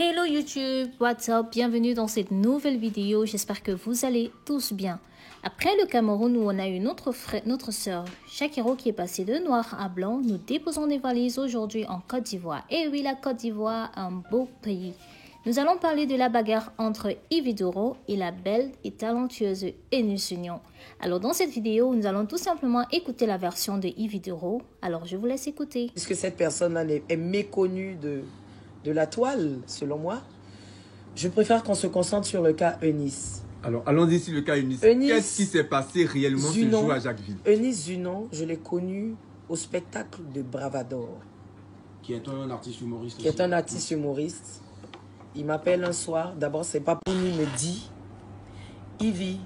Hello YouTube, what's up? Bienvenue dans cette nouvelle vidéo, j'espère que vous allez tous bien. Après le Cameroun où on a eu notre sœur Shakiro qui est passée de noir à blanc, nous déposons des valises aujourd'hui en Côte d'Ivoire. Et oui, la Côte d'Ivoire, un beau pays. Nous allons parler de la bagarre entre Ividoro et la belle et talentueuse Eunice Union. Alors dans cette vidéo, nous allons tout simplement écouter la version de Ividoro. Alors je vous laisse écouter. Puisque cette personne-là est méconnue de la toile, selon moi, je préfère qu'on se concentre sur le cas Eunice. Alors, allons-y sur le cas Eunice. Qu'est-ce qui s'est passé réellement ce jour à Jacquesville? Eunice Zunon, je l'ai connue au spectacle de Bravador. Qui est un artiste humoriste. Qui est un artiste humoriste. Il m'appelle un soir. D'abord, c'est pas pour lui, il me dit, Ivy,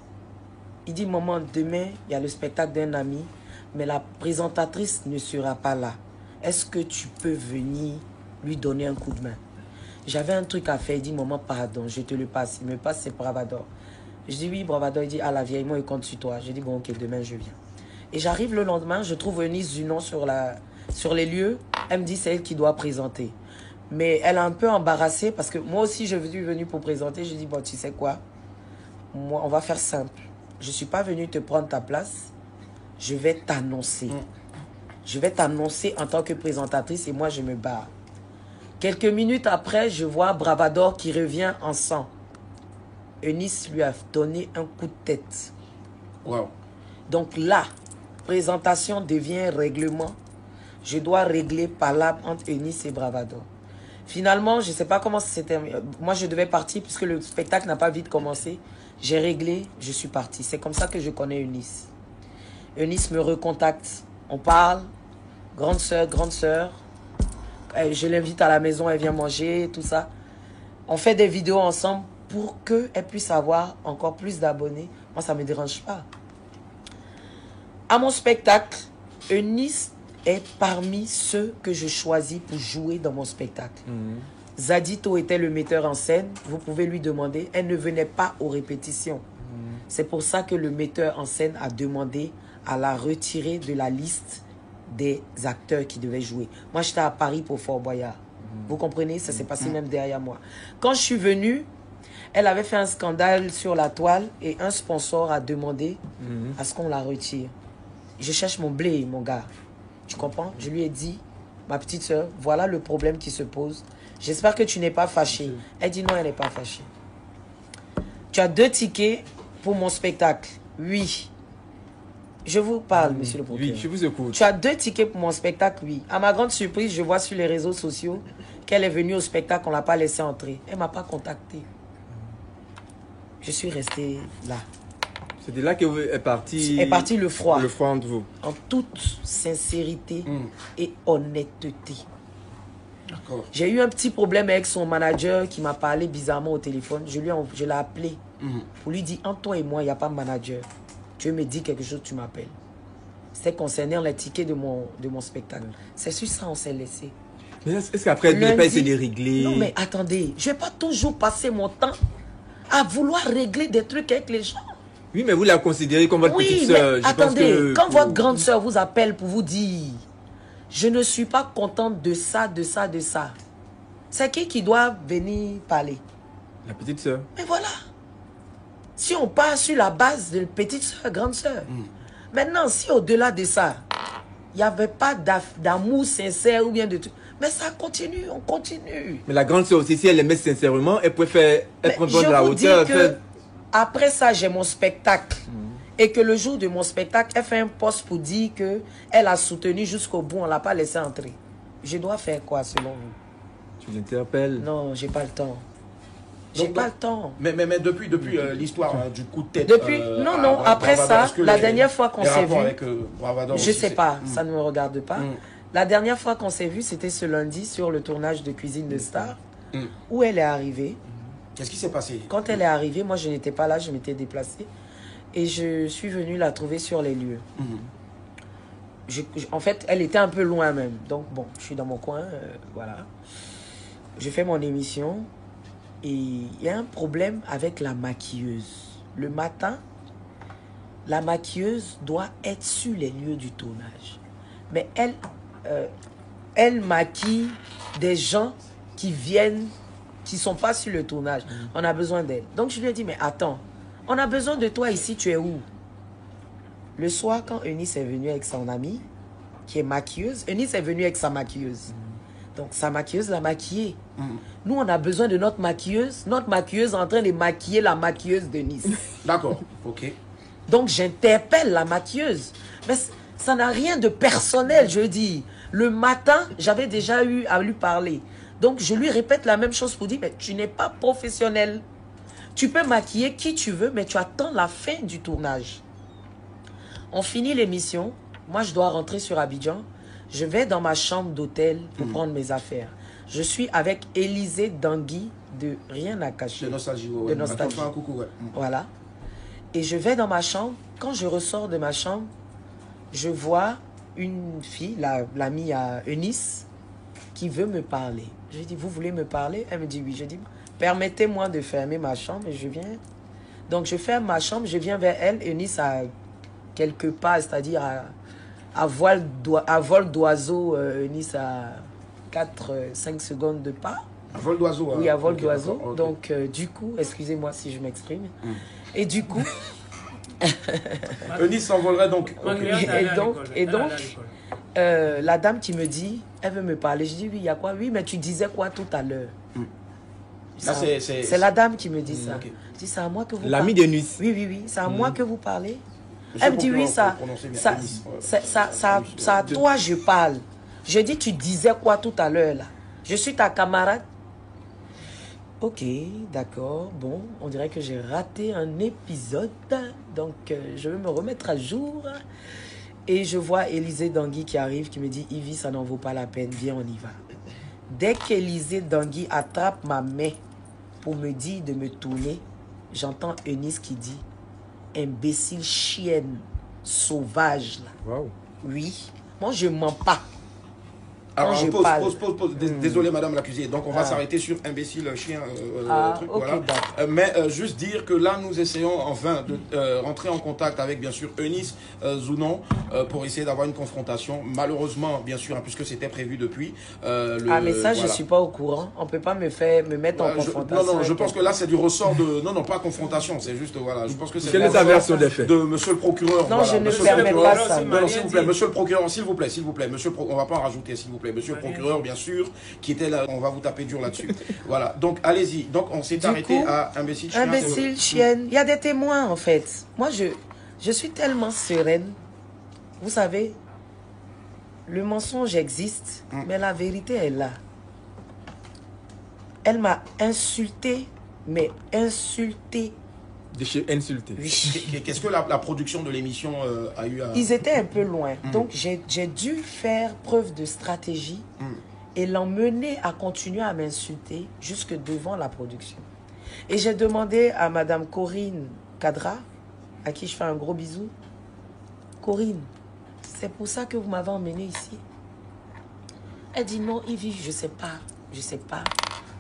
il dit, maman, demain, il y a le spectacle d'un ami, mais la présentatrice ne sera pas là. Est-ce que tu peux venir lui donner un coup de main? J'avais un truc à faire. Il dit, maman, pardon, je te le passe. Il me passe, c'est Bravador. Je dis, oui, Bravador. Il dit, ah, la vieille, moi, il compte sur toi. Je dis, bon, ok, demain, je viens. Et j'arrive le lendemain, je trouve Eunice Zunon sur les lieux. Elle me dit, c'est elle qui doit présenter. Mais elle est un peu embarrassée parce que moi aussi, je suis venue pour présenter. Je dis, bon, tu sais quoi? Moi, on va faire simple. Je ne suis pas venue te prendre ta place. Je vais t'annoncer. Je vais t'annoncer en tant que présentatrice et moi, je me barre. Quelques minutes après, je vois Bravador qui revient en sang. Eunice lui a donné un coup de tête. Wow. Donc là, présentation devient règlement. Je dois régler palabre entre Eunice et Bravador. Finalement, je ne sais pas comment c'était. Moi, je devais partir puisque le spectacle n'a pas vite commencé. J'ai réglé, je suis parti. C'est comme ça que je connais Eunice. Eunice me recontacte. On parle. Grande sœur. Je l'invite à la maison, elle vient manger, tout ça. On fait des vidéos ensemble pour qu'elle puisse avoir encore plus d'abonnés. Moi, ça ne me dérange pas. À mon spectacle, Eunice est parmi ceux que je choisis pour jouer dans mon spectacle. Zadito était le metteur en scène. Vous pouvez lui demander. Elle ne venait pas aux répétitions. C'est pour ça que le metteur en scène a demandé à la retirer de la liste des acteurs qui devaient jouer. Moi, j'étais à Paris pour Fort Boyard. Vous comprenez? Ça s'est passé même derrière moi. Quand je suis venue, elle avait fait un scandale sur la toile et un sponsor a demandé à ce qu'on la retire. Je cherche mon blé, mon gars. Tu comprends? Je lui ai dit, ma petite soeur, voilà le problème qui se pose. J'espère que tu n'es pas fâchée. Elle dit non, elle n'est pas fâchée. Tu as 2 tickets pour mon spectacle. Oui. Je vous parle, monsieur le procureur. Oui, je vous écoute. Tu as 2 tickets pour mon spectacle, oui. À ma grande surprise, je vois sur les réseaux sociaux qu'elle est venue au spectacle, on ne l'a pas laissée entrer. Elle ne m'a pas contacté. Je suis resté là. C'est de là que est parti le froid. Le froid entre vous. En toute sincérité et honnêteté. D'accord. J'ai eu un petit problème avec son manager qui m'a parlé bizarrement au téléphone. Je l'ai appelé pour lui dire, entre toi et moi, il n'y a pas de manager. Tu me dis quelque chose, tu m'appelles. C'était concernant les tickets de mon spectacle. C'est sur ça qu'on s'est laissé. Mais est-ce qu'après, elle n'a pas essayé de régler? Non, mais attendez, je ne vais pas toujours passer mon temps à vouloir régler des trucs avec les gens. Oui, mais vous la considérez comme votre petite soeur. Mais attendez, quand votre grande soeur vous appelle pour vous dire, je ne suis pas contente de ça, c'est qui doit venir parler? La petite soeur. Mais voilà. Si on part sur la base de petite soeur, grande soeur. Maintenant, si au-delà de ça, il n'y avait pas d'amour sincère ou bien de tout, mais ça continue, on continue. Mais la grande soeur aussi, si elle aimait sincèrement, elle pouvait prendre de la hauteur. Après ça, j'ai mon spectacle. Et que le jour de mon spectacle, elle fait un post pour dire qu'elle a soutenu jusqu'au bout, on ne l'a pas laissé entrer. Je dois faire quoi selon vous? Tu l'interpelles? Non, j'ai pas le temps. J'ai pas le temps. Mais depuis l'histoire du coup de tête. Non, après ça, la dernière fois qu'on s'est vu, je sais pas, ça ne me regarde pas. La dernière fois qu'on s'est vu, c'était ce lundi sur le tournage de Cuisine de Star, où elle est arrivée. Qu'est-ce qui s'est passé? Quand elle est arrivée, moi je n'étais pas là, je m'étais déplacée. Et je suis venue la trouver sur les lieux. En fait, elle était un peu loin même. Donc bon, je suis dans mon coin, voilà. Je fais mon émission. Et il y a un problème avec la maquilleuse. Le matin, la maquilleuse doit être sur les lieux du tournage. Mais elle maquille des gens qui viennent qui ne sont pas sur le tournage. On a besoin d'elle. Donc, je lui ai dit, mais attends, on a besoin de toi ici, tu es où? Le soir, quand Eunice est venue avec son amie, qui est maquilleuse, Eunice est venue avec sa maquilleuse. Donc, sa maquilleuse l'a maquillée. Nous, on a besoin de notre maquilleuse. Notre maquilleuse est en train de maquiller la maquilleuse de Nice. D'accord, ok. Donc, j'interpelle la maquilleuse. Mais ça n'a rien de personnel, je dis. Le matin, j'avais déjà eu à lui parler. Donc, je lui répète la même chose pour dire, mais tu n'es pas professionnel. Tu peux maquiller qui tu veux, mais tu attends la fin du tournage. On finit l'émission. Moi, je dois rentrer sur Abidjan. Je vais dans ma chambre d'hôtel pour prendre mes affaires. Je suis avec Élisée Dangui de Rien à cacher. De Nostalgie. De Nostalgie. Un coucou, ouais. Voilà. Et je vais dans ma chambre. Quand je ressors de ma chambre, je vois une fille, l'amie à Eunice, qui veut me parler. Je lui dis, vous voulez me parler? Elle me dit oui. Je dis, permettez-moi de fermer ma chambre et je viens. Donc, je ferme ma chambre, je viens vers elle. Eunice a quelques pas, c'est-à-dire à vol d'oiseau. Eunice a 4-5 secondes de pas. À vol d'oiseau. Oui, à vol d'oiseau. Okay. Donc, du coup, excusez-moi si je m'exprime. Et du coup... Eunice s'envolerait donc. Et donc, la dame qui me dit, elle veut me parler. Je dis, oui, il y a quoi? Oui, mais tu disais quoi tout à l'heure? C'est la dame qui me dit ça. Okay. Je dis, c'est à moi que vous parlez. L'ami de Nuit. Oui, c'est à moi que vous parlez. Monsieur, Elle me dit, oui, ça à toi je parle. Je dis, tu disais quoi tout à l'heure là? Je suis ta camarade. Ok, d'accord. Bon, on dirait que j'ai raté un épisode. Donc, je vais me remettre à jour. Et je vois Élisée Dangui qui arrive, qui me dit, Ivy, ça n'en vaut pas la peine. Viens, on y va. Dès qu'Élisée Dangui attrape ma main pour me dire de me tourner, j'entends Eunice qui dit, imbécile chienne, sauvage. Là. Wow. Oui, moi je mens pas. Alors, pause. Désolé, madame l'accusée. Donc, on va s'arrêter sur imbécile, chien, truc, okay, voilà. Mais juste dire que là, nous essayons en vain de rentrer en contact avec, bien sûr, Eunice Zounon pour essayer d'avoir une confrontation. Malheureusement, bien sûr, hein, puisque c'était prévu depuis. Mais ça, je ne suis pas au courant. On ne peut pas me mettre en confrontation. Non, je pense que là, c'est du ressort de... Non, pas confrontation, c'est juste, voilà. Je pense que c'est... Quelle est sa version des faits? De monsieur le procureur. Non, voilà. je ne permets pas ça. Non, s'il vous plaît, monsieur le procureur, s'il vous plaît. On va pas en rajouter, s'il vous plaît. Monsieur le procureur, bien sûr, qui était là, on va vous taper dur là-dessus. Voilà, donc allez-y. Donc on s'est arrêté à imbécile, chien. Imbécile, chienne. Il y a des témoins en fait. Moi, je suis tellement sereine. Vous savez, le mensonge existe, mais la vérité est là. Elle m'a insulté, mais insulté. Insulté. Oui. Qu'est-ce que la production de l'émission a eu à... Ils étaient un peu loin. Donc, j'ai dû faire preuve de stratégie et l'emmener à continuer à m'insulter jusque devant la production. Et j'ai demandé à Madame Corinne Cadra, à qui je fais un gros bisou. Corinne, c'est pour ça que vous m'avez emmené ici. Elle dit non, Ivy, je sais pas.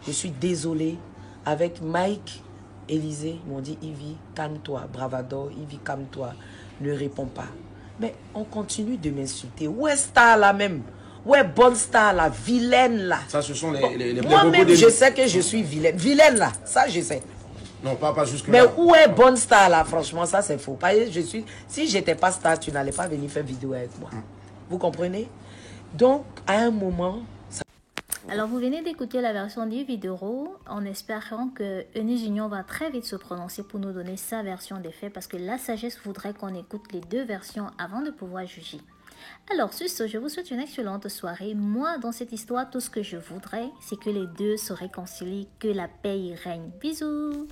Je suis désolée. Avec Mike, Élisée, ils m'ont dit, Ivy, calme-toi, bravador, Ivy, calme-toi, ne réponds pas. Mais on continue de m'insulter. Où est Star là même? Où est Bonne Star là? Vilaine là? Ça, ce sont les moi-même, je sais que je suis vilaine. Vilaine là, ça je sais. Non, pas jusque mais là. Mais où est Bonne Star là? Franchement, ça c'est faux. Si j'étais pas Star, tu n'allais pas venir faire vidéo avec moi. Vous comprenez? Donc, à un moment... Alors, vous venez d'écouter la version du vidéo en espérant que Eunice Junior va très vite se prononcer pour nous donner sa version des faits parce que la sagesse voudrait qu'on écoute les deux versions avant de pouvoir juger. Alors, sur ce, je vous souhaite une excellente soirée. Moi, dans cette histoire, tout ce que je voudrais, c'est que les deux se réconcilient, que la paix y règne. Bisous!